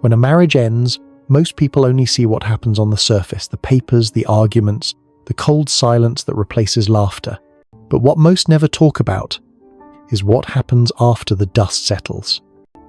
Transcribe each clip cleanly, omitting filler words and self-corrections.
When a marriage ends, most people only see what happens on the surface, the papers, the arguments, the cold silence that replaces laughter. But what most never talk about is what happens after the dust settles.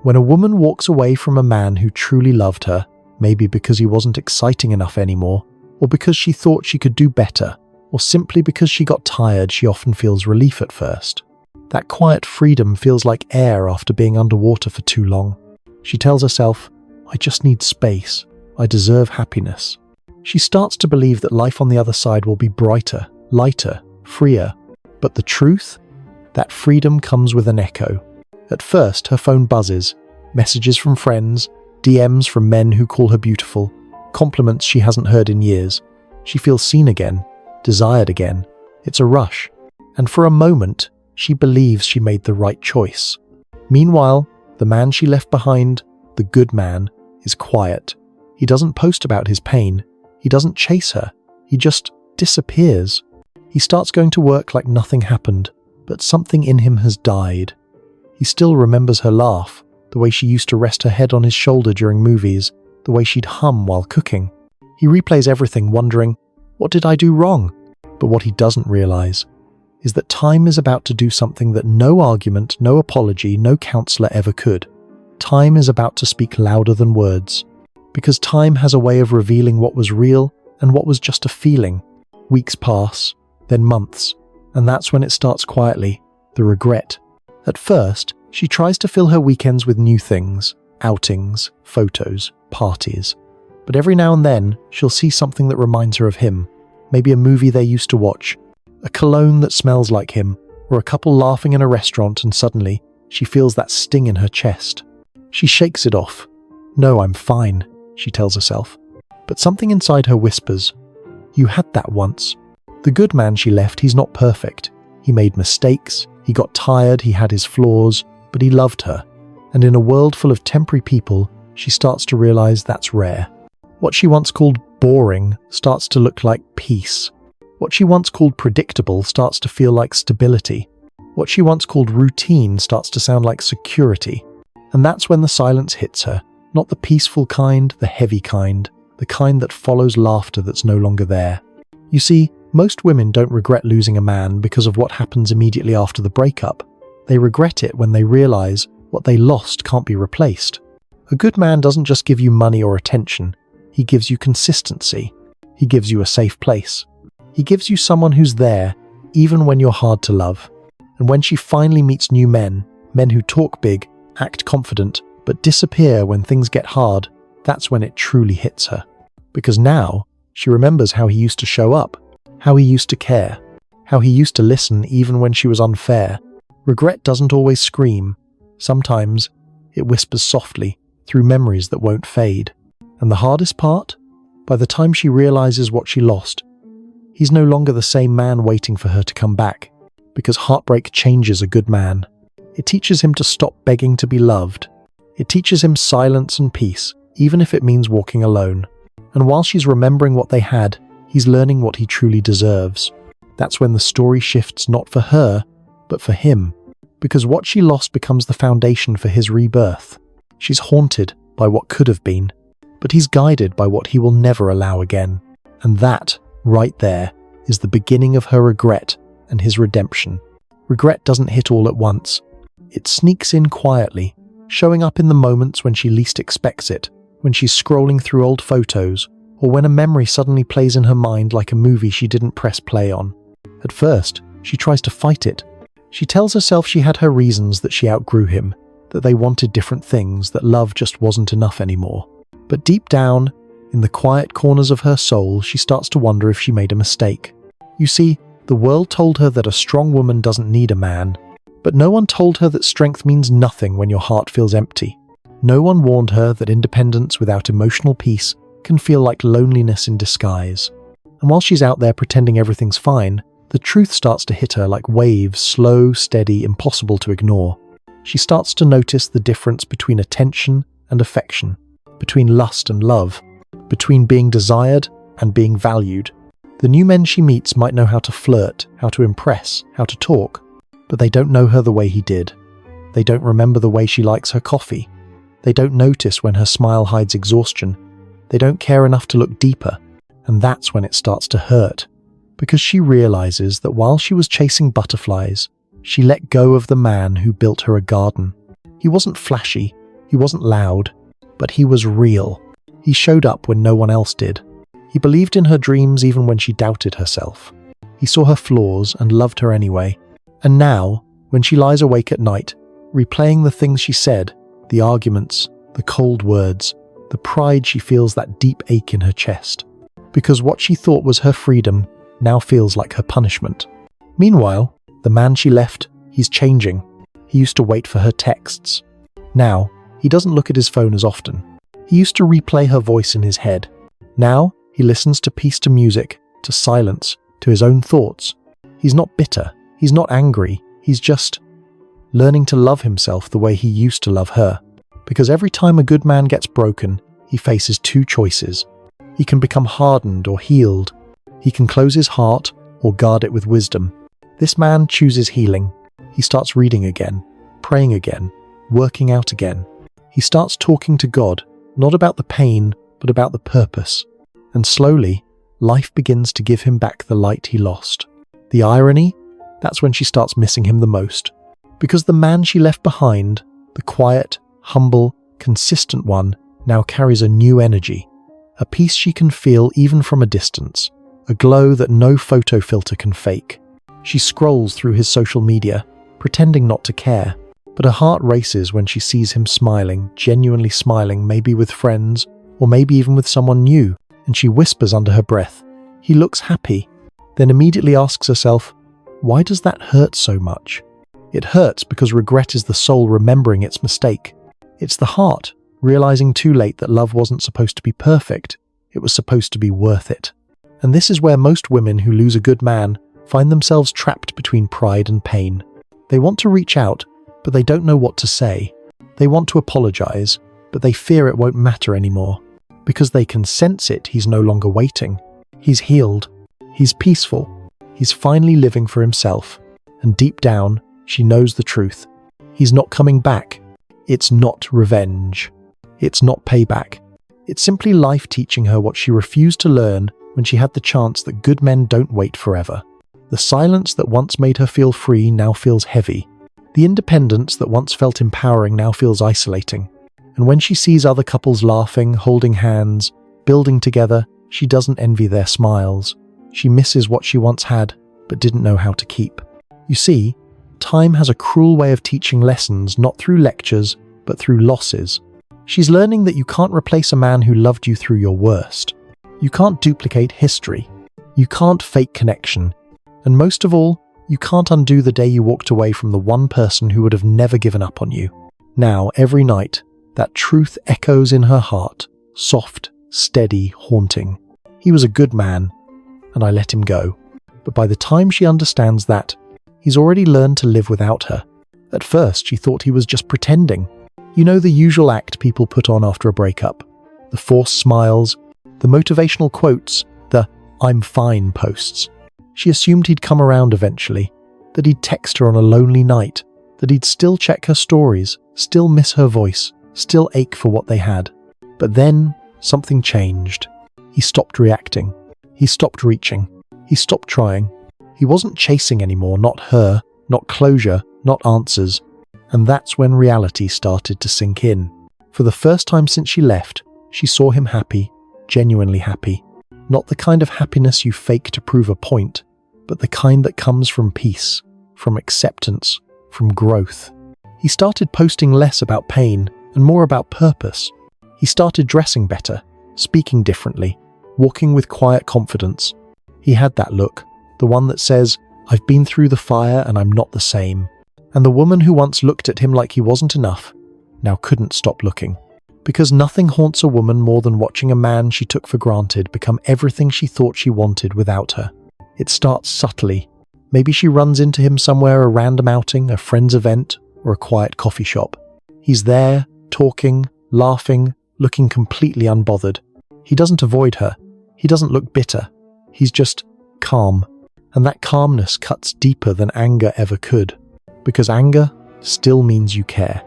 When a woman walks away from a man who truly loved her, maybe because he wasn't exciting enough anymore, or because she thought she could do better, or simply because she got tired, she often feels relief at first. That quiet freedom feels like air after being underwater for too long. She tells herself, "I just need space. I deserve happiness." She starts to believe that life on the other side will be brighter, lighter, freer. But the truth? That freedom comes with an echo. At first, her phone buzzes. Messages from friends, DMs from men who call her beautiful, compliments she hasn't heard in years. She feels seen again, desired again. It's a rush. And for a moment, she believes she made the right choice. Meanwhile, the man she left behind, the good man, is quiet. He doesn't post about his pain. He doesn't chase her. He just disappears. He starts going to work like nothing happened, but something in him has died. He still remembers her laugh, the way she used to rest her head on his shoulder during movies, the way she'd hum while cooking. He replays everything, wondering, what did I do wrong? But what he doesn't realize is that time is about to do something that no argument, no apology, no counselor ever could. Time is about to speak louder than words. Because time has a way of revealing what was real and what was just a feeling. Weeks pass, then months, and that's when it starts quietly, the regret. At first, she tries to fill her weekends with new things, outings, photos, parties. But every now and then, she'll see something that reminds her of him. Maybe a movie they used to watch, a cologne that smells like him, or a couple laughing in a restaurant, and suddenly, she feels that sting in her chest. She shakes it off. "No, I'm fine," she tells herself. But something inside her whispers, "You had that once." The good man she left, he's not perfect. He made mistakes, he got tired, he had his flaws, but he loved her. And in a world full of temporary people, she starts to realize that's rare. What she once called boring starts to look like peace. What she once called predictable starts to feel like stability. What she once called routine starts to sound like security. And that's when the silence hits her. Not the peaceful kind, the heavy kind, the kind that follows laughter that's no longer there. You see, most women don't regret losing a man because of what happens immediately after the breakup. They regret it when they realize what they lost can't be replaced. A good man doesn't just give you money or attention. He gives you consistency. He gives you a safe place. He gives you someone who's there, even when you're hard to love. And when she finally meets new men, men who talk big, act confident, but disappear when things get hard, that's when it truly hits her. Because now, she remembers how he used to show up, how he used to care, how he used to listen even when she was unfair. Regret doesn't always scream. Sometimes, it whispers softly, through memories that won't fade. And the hardest part? By the time she realizes what she lost, he's no longer the same man waiting for her to come back. Because heartbreak changes a good man. It teaches him to stop begging to be loved. It teaches him silence and peace, even if it means walking alone. And while she's remembering what they had, he's learning what he truly deserves. That's when the story shifts not for her, but for him. Because what she lost becomes the foundation for his rebirth. She's haunted by what could have been, but he's guided by what he will never allow again. And that, right there, is the beginning of her regret and his redemption. Regret doesn't hit all at once. It sneaks in quietly, showing up in the moments when she least expects it, when she's scrolling through old photos, or when a memory suddenly plays in her mind like a movie she didn't press play on. At first, she tries to fight it. She tells herself she had her reasons, that she outgrew him, that they wanted different things, that love just wasn't enough anymore. But deep down, in the quiet corners of her soul, she starts to wonder if she made a mistake. You see, the world told her that a strong woman doesn't need a man, but no one told her that strength means nothing when your heart feels empty. No one warned her that independence without emotional peace can feel like loneliness in disguise. And while she's out there pretending everything's fine, the truth starts to hit her like waves, slow, steady, impossible to ignore. She starts to notice the difference between attention and affection, between lust and love, between being desired and being valued. The new men she meets might know how to flirt, how to impress, how to talk, but they don't know her the way he did. They don't remember the way she likes her coffee. They don't notice when her smile hides exhaustion. They don't care enough to look deeper, and that's when it starts to hurt. Because she realizes that while she was chasing butterflies, she let go of the man who built her a garden. He wasn't flashy, he wasn't loud, but he was real. He showed up when no one else did. He believed in her dreams even when she doubted herself. He saw her flaws and loved her anyway. And now, when she lies awake at night, replaying the things she said, the arguments, the cold words, the pride, she feels that deep ache in her chest. Because what she thought was her freedom now feels like her punishment. Meanwhile, the man she left, he's changing. He used to wait for her texts. Now, he doesn't look at his phone as often. He used to replay her voice in his head. Now, he listens to peace, to music, to silence, to his own thoughts. He's not bitter. He's not angry. He's just learning to love himself the way he used to love her. Because every time a good man gets broken, he faces two choices. He can become hardened or healed. He can close his heart or guard it with wisdom. This man chooses healing. He starts reading again, praying again, working out again. He starts talking to God, not about the pain, but about the purpose. And slowly, life begins to give him back the light he lost. The irony? That's when she starts missing him the most. Because the man she left behind, the quiet, humble, consistent one, now carries a new energy. A peace she can feel even from a distance. A glow that no photo filter can fake. She scrolls through his social media, pretending not to care. But her heart races when she sees him smiling, genuinely smiling, maybe with friends, or maybe even with someone new, and she whispers under her breath, "He looks happy," then immediately asks herself, why does that hurt so much? It hurts because regret is the soul remembering its mistake. It's the heart, realizing too late that love wasn't supposed to be perfect, it was supposed to be worth it. And this is where most women who lose a good man find themselves trapped between pride and pain. They want to reach out, but they don't know what to say. They want to apologize, but they fear it won't matter anymore. Because they can sense it, he's no longer waiting. He's healed. He's peaceful. He's finally living for himself. And deep down, she knows the truth. He's not coming back. It's not revenge. It's not payback. It's simply life teaching her what she refused to learn when she had the chance that good men don't wait forever. The silence that once made her feel free now feels heavy. The independence that once felt empowering now feels isolating. And when she sees other couples laughing, holding hands, building together, she doesn't envy their smiles. She misses what she once had, but didn't know how to keep. You see, time has a cruel way of teaching lessons not through lectures, but through losses. She's learning that you can't replace a man who loved you through your worst. You can't duplicate history. You can't fake connection. And most of all, you can't undo the day you walked away from the one person who would have never given up on you. Now, every night, that truth echoes in her heart, soft, steady, haunting. He was a good man, and I let him go. But by the time she understands that, he's already learned to live without her. At first, she thought he was just pretending. You know, the usual act people put on after a breakup. The forced smiles, the motivational quotes, the "I'm fine" posts. She assumed he'd come around eventually, that he'd text her on a lonely night, that he'd still check her stories, still miss her voice, still ache for what they had. But then, something changed. He stopped reacting. He stopped reaching. He stopped trying. He wasn't chasing anymore, not her, not closure, not answers. And that's when reality started to sink in. For the first time since she left, she saw him happy, genuinely happy. Not the kind of happiness you fake to prove a point, but the kind that comes from peace, from acceptance, from growth. He started posting less about pain and more about purpose. He started dressing better, speaking differently, walking with quiet confidence. He had that look, the one that says, "I've been through the fire and I'm not the same." And the woman who once looked at him like he wasn't enough, now couldn't stop looking. Because nothing haunts a woman more than watching a man she took for granted become everything she thought she wanted without her. It starts subtly. Maybe she runs into him somewhere, a random outing, a friend's event, or a quiet coffee shop. He's there, talking, laughing, looking completely unbothered. He doesn't avoid her. He doesn't look bitter. He's just calm. And that calmness cuts deeper than anger ever could. Because anger still means you care.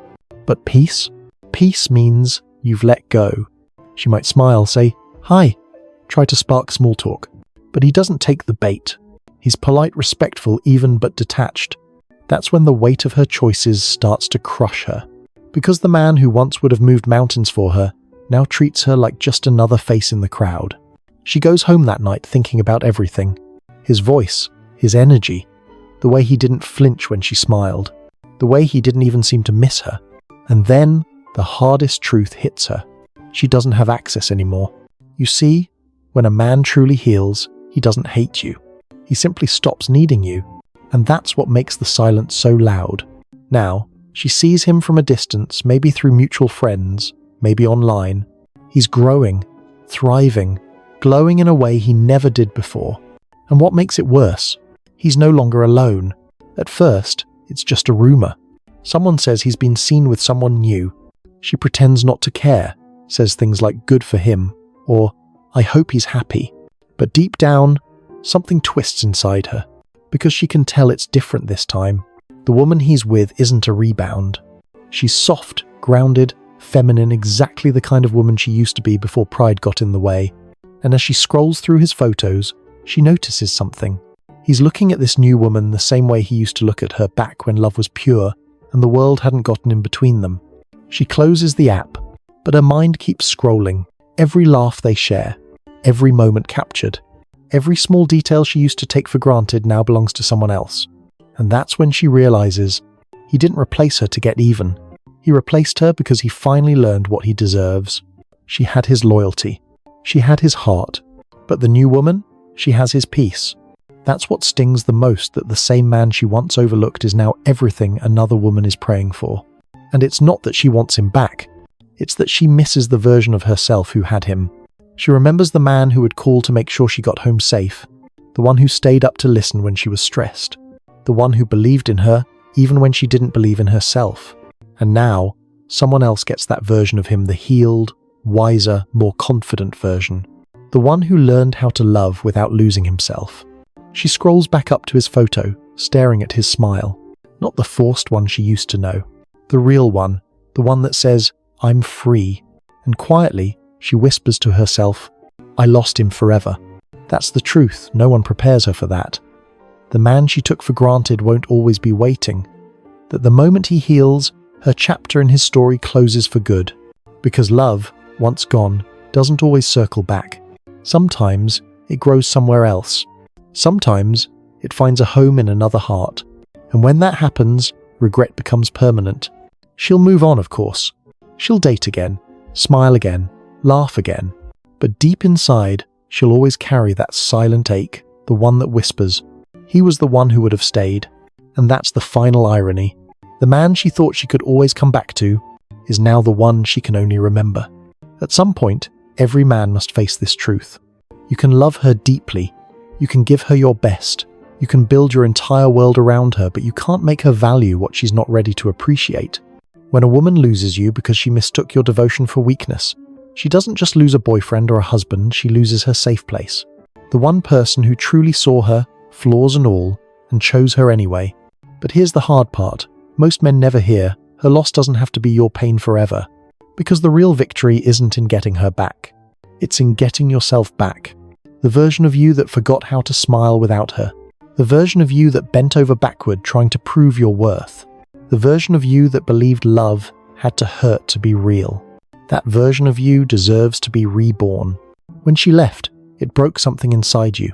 But peace? Peace means you've let go. She might smile, say, "Hi," try to spark small talk. But he doesn't take the bait. He's polite, respectful, even but detached. That's when the weight of her choices starts to crush her. Because the man who once would have moved mountains for her now treats her like just another face in the crowd. She goes home that night thinking about everything. His voice, his energy, the way he didn't flinch when she smiled, the way he didn't even seem to miss her. And then the hardest truth hits her. She doesn't have access anymore. You see, when a man truly heals, he doesn't hate you. He simply stops needing you. And that's what makes the silence so loud. Now, she sees him from a distance, maybe through mutual friends, maybe online. He's growing, thriving, glowing in a way he never did before. And what makes it worse? He's no longer alone. At first, it's just a rumor. Someone says he's been seen with someone new. She pretends not to care, says things like "good for him" or "I hope he's happy." But deep down, something twists inside her, because she can tell it's different this time. The woman he's with isn't a rebound. She's soft, grounded, feminine, exactly the kind of woman she used to be before pride got in the way. And as she scrolls through his photos, she notices something. He's looking at this new woman the same way he used to look at her back when love was pure and the world hadn't gotten in between them. She closes the app, but her mind keeps scrolling. Every laugh they share, every moment captured, every small detail she used to take for granted now belongs to someone else. And that's when she realizes he didn't replace her to get even. He replaced her because he finally learned what he deserves. She had his loyalty. She had his heart. But the new woman, she has his peace. That's what stings the most, that the same man she once overlooked is now everything another woman is praying for. And it's not that she wants him back. It's that she misses the version of herself who had him. She remembers the man who would call to make sure she got home safe, the one who stayed up to listen when she was stressed, the one who believed in her even when she didn't believe in herself. And now, someone else gets that version of him, the healed, wiser, more confident version. The one who learned how to love without losing himself. She scrolls back up to his photo, staring at his smile. Not the forced one she used to know. The real one, the one that says, "I'm free." And quietly, she whispers to herself, "I lost him forever." That's the truth. No one prepares her for that. The man she took for granted won't always be waiting. That the moment he heals, her chapter in his story closes for good. Because love, once gone, doesn't always circle back. Sometimes it grows somewhere else. Sometimes it finds a home in another heart. And when that happens, regret becomes permanent. She'll move on, of course. She'll date again, smile again, laugh again. But deep inside, she'll always carry that silent ache, the one that whispers, "He was the one who would have stayed." And that's the final irony. The man she thought she could always come back to is now the one she can only remember. At some point, every man must face this truth. You can love her deeply. You can give her your best. You can build your entire world around her, but you can't make her value what she's not ready to appreciate. When a woman loses you because she mistook your devotion for weakness, she doesn't just lose a boyfriend or a husband, she loses her safe place. The one person who truly saw her, flaws and all, and chose her anyway. But here's the hard part. Most men never hear, her loss doesn't have to be your pain forever. Because the real victory isn't in getting her back. It's in getting yourself back. The version of you that forgot how to smile without her. The version of you that bent over backward trying to prove your worth. The version of you that believed love had to hurt to be real. That version of you deserves to be reborn. When she left, it broke something inside you.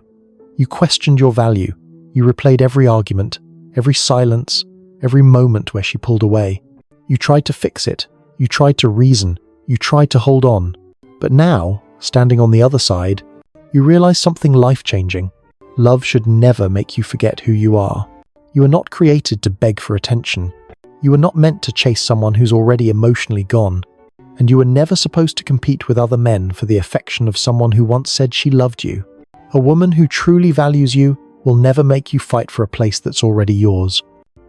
You questioned your value. You replayed every argument, every silence, every moment where she pulled away. You tried to fix it. You tried to reason. You tried to hold on. But now, standing on the other side, you realize something life-changing. Love should never make you forget who you are. You are not created to beg for attention. You are not meant to chase someone who's already emotionally gone. And you were never supposed to compete with other men for the affection of someone who once said she loved you. A woman who truly values you will never make you fight for a place that's already yours.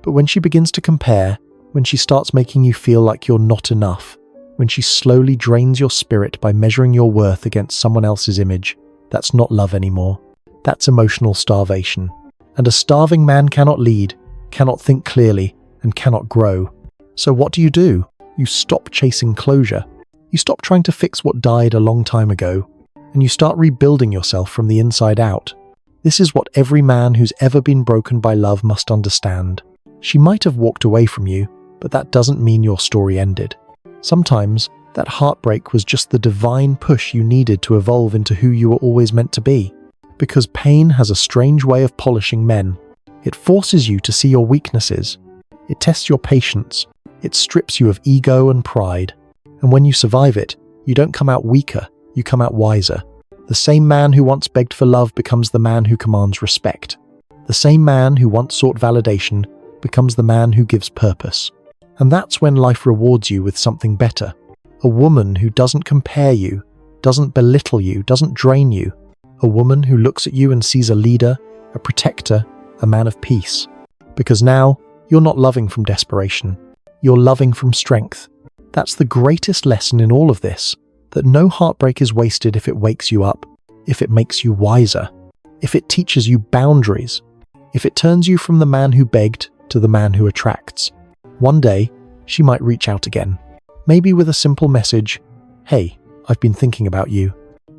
But when she begins to compare, when she starts making you feel like you're not enough, when she slowly drains your spirit by measuring your worth against someone else's image, that's not love anymore. That's emotional starvation. And a starving man cannot lead, cannot think clearly, and cannot grow. So what do? You stop chasing closure. You stop trying to fix what died a long time ago, and you start rebuilding yourself from the inside out. This is what every man who's ever been broken by love must understand. She might have walked away from you, but that doesn't mean your story ended. Sometimes, that heartbreak was just the divine push you needed to evolve into who you were always meant to be. Because pain has a strange way of polishing men. It forces you to see your weaknesses. It tests your patience. It strips you of ego and pride. And when you survive it, you don't come out weaker, you come out wiser. The same man who once begged for love becomes the man who commands respect. The same man who once sought validation becomes the man who gives purpose. And that's when life rewards you with something better. A woman who doesn't compare you, doesn't belittle you, doesn't drain you. A woman who looks at you and sees a leader, a protector, a man of peace. Because now, you're not loving from desperation. You're loving from strength. That's the greatest lesson in all of this, that no heartbreak is wasted if it wakes you up, if it makes you wiser, if it teaches you boundaries, if it turns you from the man who begged to the man who attracts. One day, she might reach out again. Maybe with a simple message, "Hey, I've been thinking about you."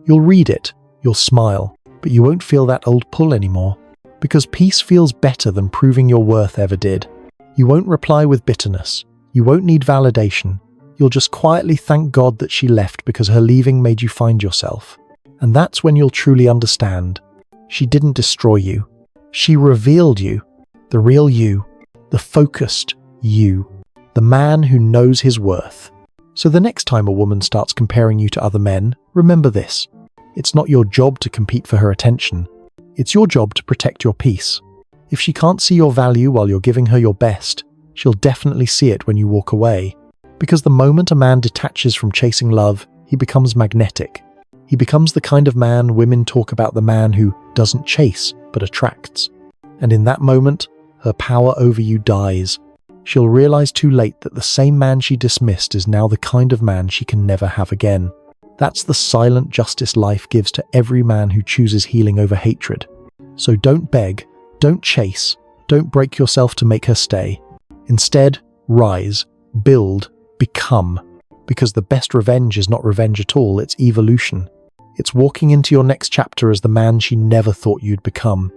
You'll read it, you'll smile, but you won't feel that old pull anymore. Because peace feels better than proving your worth ever did. You won't reply with bitterness. You won't need validation. You'll just quietly thank God that she left because her leaving made you find yourself. And that's when you'll truly understand. She didn't destroy you. She revealed you. The real you. The focused you. The man who knows his worth. So the next time a woman starts comparing you to other men, remember this. It's not your job to compete for her attention. It's your job to protect your peace. If she can't see your value while you're giving her your best, she'll definitely see it when you walk away. Because the moment a man detaches from chasing love, he becomes magnetic. He becomes the kind of man women talk about, the man who doesn't chase, but attracts. And in that moment, her power over you dies. She'll realize too late that the same man she dismissed is now the kind of man she can never have again. That's the silent justice life gives to every man who chooses healing over hatred. So don't beg, don't chase, don't break yourself to make her stay. Instead, rise, build, become. Because the best revenge is not revenge at all, it's evolution. It's walking into your next chapter as the man she never thought you'd become.